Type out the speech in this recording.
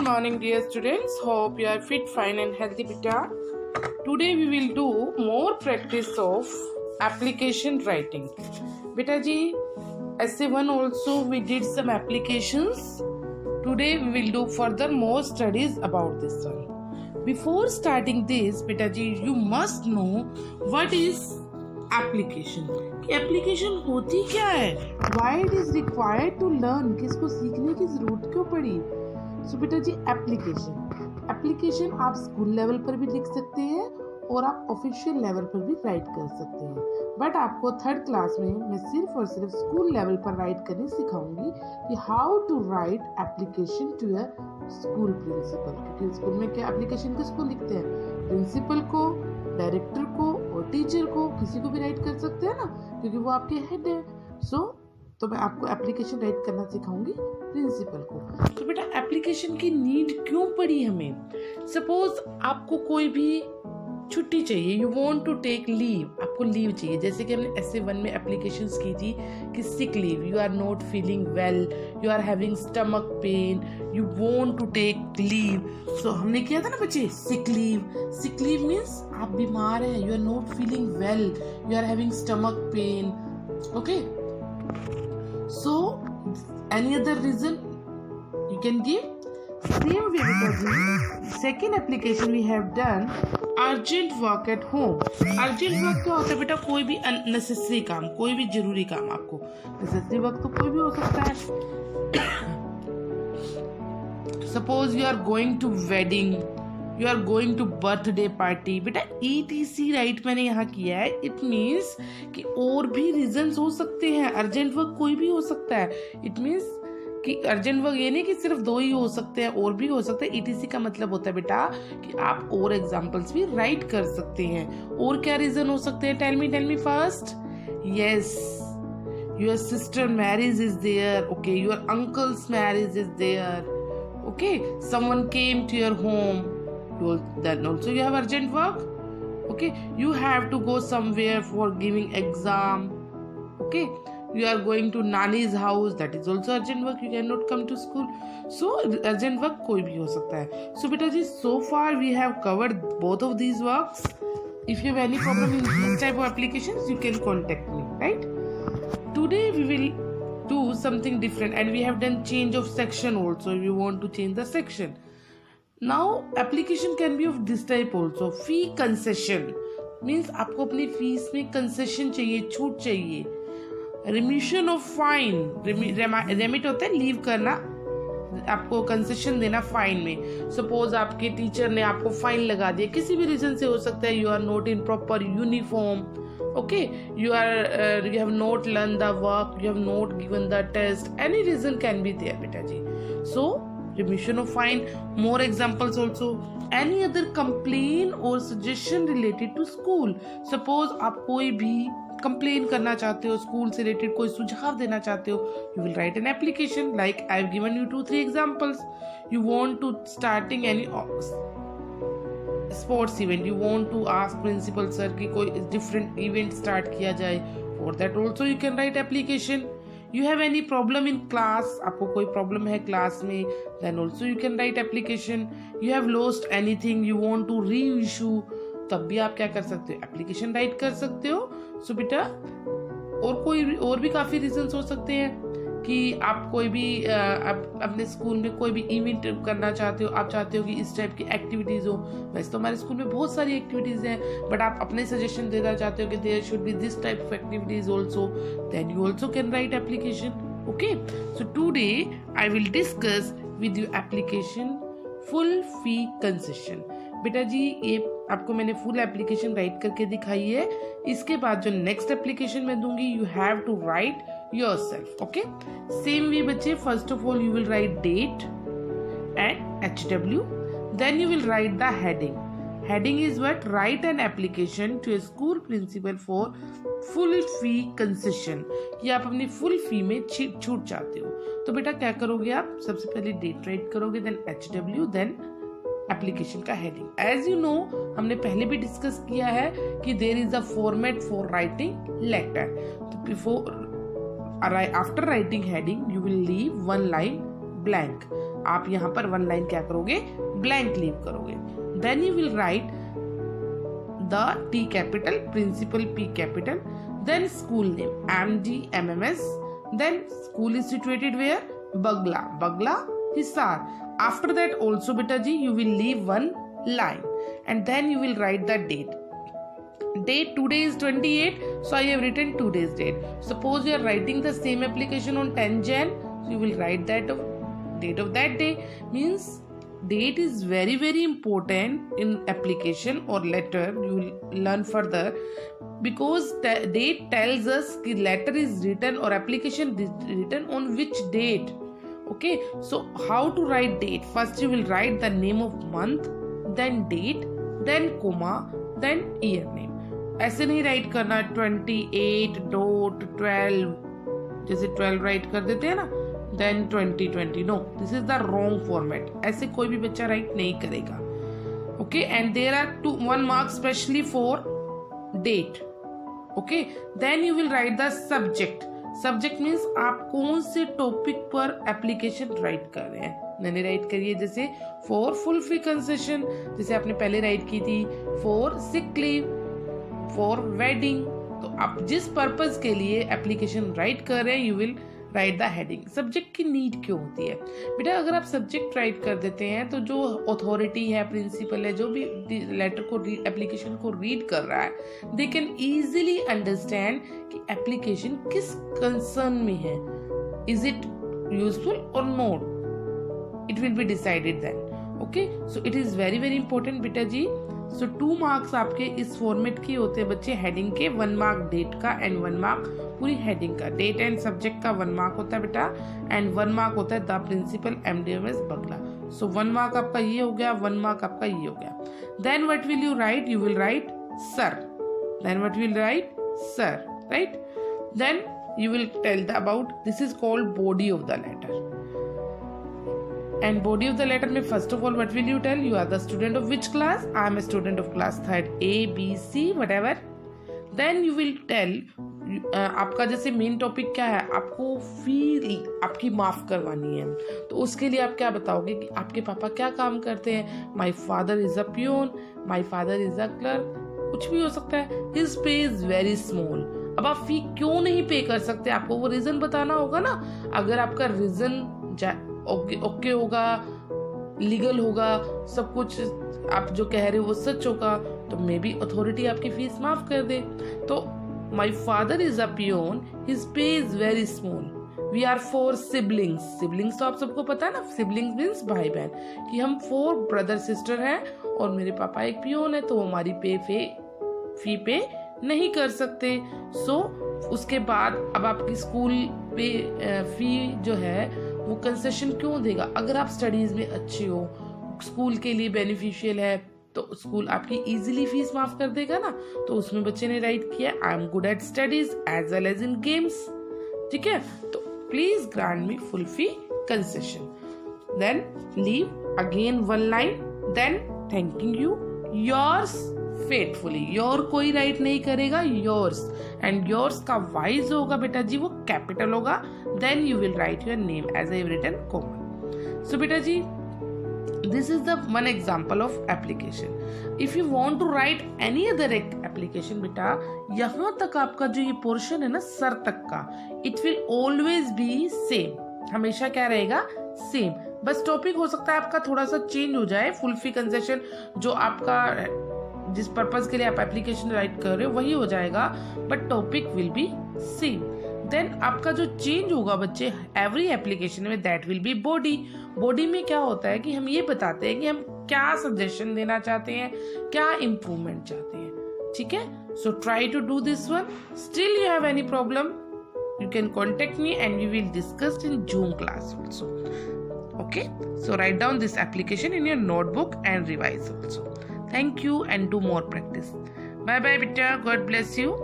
morning, dear students. Hope you are fit, fine, and healthy, beta. Today we will do more practice of application writing. Beta ji, essay 1 also we did some applications. Today we will do further more studies about this one. Before starting this, beta ji, you must know what is application. Application होती क्या है, why it is required to learn, किसको सीखने की जरूरत क्यों पड़ी. So बेटा जी, एप्लीकेशन आप स्कूल लेवल पर भी लिख सकते हैं और आप ऑफिशियल लेवल पर भी राइट कर सकते हैं. बट आपको 3rd क्लास में मैं सिर्फ और सिर्फ स्कूल लेवल पर राइट करने सिखाऊंगी कि how to write application to a school principal. क्योंकि स्कूल में क्या एप्लीकेशन किसको लिखते हैं, प्रिंसिपल को, डायरेक्टर को और टीचर को, किसी को भी राइट कर सकते हैं ना, क्योंकि वो आपके हेड है. तो मैं आपको एप्लीकेशन राइट करना सिखाऊंगी प्रिंसिपल को. तो बेटा एप्लीकेशन की नीड क्यों पड़ी हमें. सपोज आपको कोई भी छुट्टी चाहिए, you want to take leave, आपको लीव चाहिए. जैसे कि हमने essay 1 में एप्लीकेशंस की थी कि sick leave, you are not feeling well, you are having stomach pain, you want to take leave. So हमने किया था ना बच्चे, sick leave. Sick leave means आप बीमार हैं, you are not feeling well, you are having stomach pain. Okay, so any other reason you can give. Same way because second application we have done urgent work at home. Urgent work क्या होता है बेटा, कोई भी unnecessary काम, कोई भी जरूरी काम. आपको necessary work तो कोई भी हो सकता है. Suppose you are going to wedding, you are going to birthday party. बेटा ETC राइट मैंने यहाँ किया है. It means कि और भी reasons हो सकते हैं. Urgent work कोई भी हो सकता है. It means कि अर्जेंट वर्क ये नहीं कि सिर्फ 2 ही हो सकते हैं, और भी हो सकते हैं. ईटीसी का मतलब होता है बेटा कि आप और एग्जांपल्स भी राइट कर सकते हैं. और क्या रीजन हो सकते हैं, tell me first. Yes, your sister marriage is there. Okay, your uncle's marriage is there. Okay, someone came to your home, then also you have urgent work. Okay, you have to go somewhere for giving exam. Okay, you are going to Nani's house, that is also urgent work, you cannot come to school. So urgent work कोई भी हो सकता है. So बेटा जी, so far we have covered both of these works. If you have any problem in this type of applications, you can contact me, right? Today we will do something different, and we have done change of section also. If you want to change the section, now application can be of this type also. Fee concession means आपको अपनी fees में concession चाहिए, छूट चाहिए. Remission of fine, remit होता है leave करना, आपको कंसेशन देना फाइन में. सपोज आपके टीचर ने आपको फाइन लगा दिया, किसी भी रीजन से हो सकता है. You are not in proper uniform. Okay, you have not learn the work, you have not given the test, any reason can be there बेटा जी. सो remission of fine. More examples also. Any other complaint or suggestion related to school. Suppose आप कोई भी complain करना चाहते हो, school से related कोई सुझाव देना चाहते हो, you will write an application. Like I have given you 2-3 examples. You want to starting any sports event, you want to ask principal sir कि कोई डिफरेंट इवेंट स्टार्ट किया जाए. For that also you can write application. You have any problem in class, आपको कोई problem है class में, then also you can write application. You have lost anything, you want to reissue, तब भी आप क्या कर सकते हो, एप्लीकेशन राइट कर सकते हो. सो बेटा और भी काफी रीजंस हो सकते हैं कि आप कोई भी अपने स्कूल में कोई भी इवेंट करना चाहते हो, आप चाहते हो कि इस टाइप की एक्टिविटीज हो. वैसे तो हमारे स्कूल में बहुत सारी एक्टिविटीज हैं, बट आप अपने सजेशन देना चाहते हो कि there should be this type of activities also, then you also can write application. Okay, so today I will discuss with you application full fee concession. बेटा जी, ये आपको मैंने फुल एप्लीकेशन राइट करके दिखाई है. इसके बाद जो नेक्स्ट एप्लीकेशन मैं दूंगी, you have to write yourself. Okay, same way बच्चे, first of all you will write date and HW, then you will write the heading. Heading is what, write an application to a school principal for full fee concession, कि आप अपनी full फी में छूट चाहते हो. तो बेटा क्या करोगे आप, सबसे पहले डेट राइट करोगे, देन HW, देन एप्लीकेशन का हेडिंग. एज यू नो, हमने पहले भी डिस्कस किया है कि there is a format for writing letter. तो before after writing heading, you will leave one line blank. आप यहाँ पर 1 लाइन क्या करोगे, ब्लैंक लीव करोगे. Then you will write the T capital, principal P capital, then school name MD MMS, then school is situated where, Bagla Hisar. After that also beta ji you will leave 1 line and then you will write the date. Today is 28, so I have written today's date. Suppose you are writing the same application on 10 Jan, so you will write that date of that day. Means date is very very important in application or letter. You will learn further because date tells us कि letter is written or application is written on which date. Okay, so how to write date? First you will write the name of month, then date, then comma, then year name. ऐसे नहीं right करना 28.12, जैसे 12 right कर देते हैं ना, then 2020. No, this is the wrong format. ऐसे कोई भी बच्चा राइट नहीं करेगा. Okay, and there are 1 mark specially for date. Okay, then you will write the subject. Subject means आप कौन से टॉपिक पर एप्लीकेशन राइट कर रहे हैं. मैंने राइट करी है जैसे फॉर फुल फी कंसेशन, जैसे आपने पहले राइट की थी for sick leave, for wedding. तो आप जिस पर्पस के लिए एप्लीकेशन राइट कर रहे हैं you will write the heading. Subject की नीड क्यों होती है बेटा? अगर आप सब्जेक्ट राइट कर देते हैं तो जो अथॉरिटी है, प्रिंसिपल है, जो भी लेटर को एप्लीकेशन को रीड कर रहा है, दे कैन इजीली अंडरस्टैंड कि एप्लीकेशन किस कंसर्न में है. इज इट यूजफुल और not, it will be decided then. Okay, so it is very very important बेटा जी. सो 2 मार्क्स आपके इस फॉर्मेट के होते हैं बच्चे, हेडिंग के. 1 मार्क डेट का एंड 1 मार्क पूरी हेडिंग का. डेट एंड सब्जेक्ट का 1 मार्क होता है बेटा एंड 1 मार्क होता है द प्रिंसिपल MDMS बगला. सो 1 मार्क आपका ये हो गया, 1 मार्क आपका ये हो गया. Then what will you write? You will write sir. Then what will write? Sir, right. Then you will tell about this is called body of the letter. And body of the letter में first of all what will you tell? You are the student of which class? I am a student of class 3rd, A, B, C, whatever. Then you will tell आपका जैसे main topic क्या है, आपको फी आपकी माफ करवानी है. तो उसके लिए आप क्या बताओगे कि आपके पापा क्या काम करते हैं? My father is a peon, my father is a clerk, कुछ भी हो सकता है. His pay is very small. अब आप फी क्यों नहीं पे कर सकते, आपको वो रीजन बताना होगा ना. अगर आपका रीजन ओके होगा, लीगल होगा, सब कुछ आप जो कह रहे हो वो सच होगा, तो मे बी अथॉरिटी आपकी फीस माफ कर दे. तो my father is a peon, his pay is very small. We are 4 siblings. Siblings तो आप सबको पता है ना, सिबलिंग्स मीन्स भाई बहन, कि हम 4 ब्रदर सिस्टर हैं और मेरे पापा एक पियोन है, तो हमारी फी पे नहीं कर सकते. सो उसके बाद अब आपकी स्कूल पे फी जो है वो कंसेशन क्यों देगा? अगर आप स्टडीज में अच्छे हो, स्कूल के लिए बेनिफिशियल है, तो स्कूल आपकी इजीली फीस माफ कर देगा ना. तो उसमें बच्चे ने राइट किया I am good at studies as well as in games. ठीक है, तो please grant me full fee concession. Then leave again 1 line, then thanking you, yours faithfully. Your कोई राइट नहीं करेगा, योर्स. एंड योर्स का Y होगा बेटा जी, वो कैपिटल होगा. Then you will write your name as I have written common. So बेटा जी this is the one example of application. If you want to write any other application बेटा, यहाँ तक आपका जो ये पोर्शन है ना सर तक का, it will always be same. हमेशा क्या रहेगा? सेम. बस टॉपिक हो सकता है आपका थोड़ा सा चेंज हो जाए. फुल फी कंसेशन जो आपका जिस पर्पज के लिए आप एप्लीकेशन राइट कर रहे हो वही हो जाएगा, but topic will be same. Then आपका जो चेंज होगा बच्चे एवरी एप्लीकेशन में, that will be body. Body में क्या होता है कि हम ये बताते हैं कि हम क्या सजेशन देना चाहते हैं, क्या इम्प्रूवमेंट चाहते हैं. ठीक है, so try to do this one. Still you have any problem, you can contact me and we will discuss in Zoom class also. Okay, so write down this application in your notebook and revise also. Thank you and do more practice. Bye bye beta, God bless you.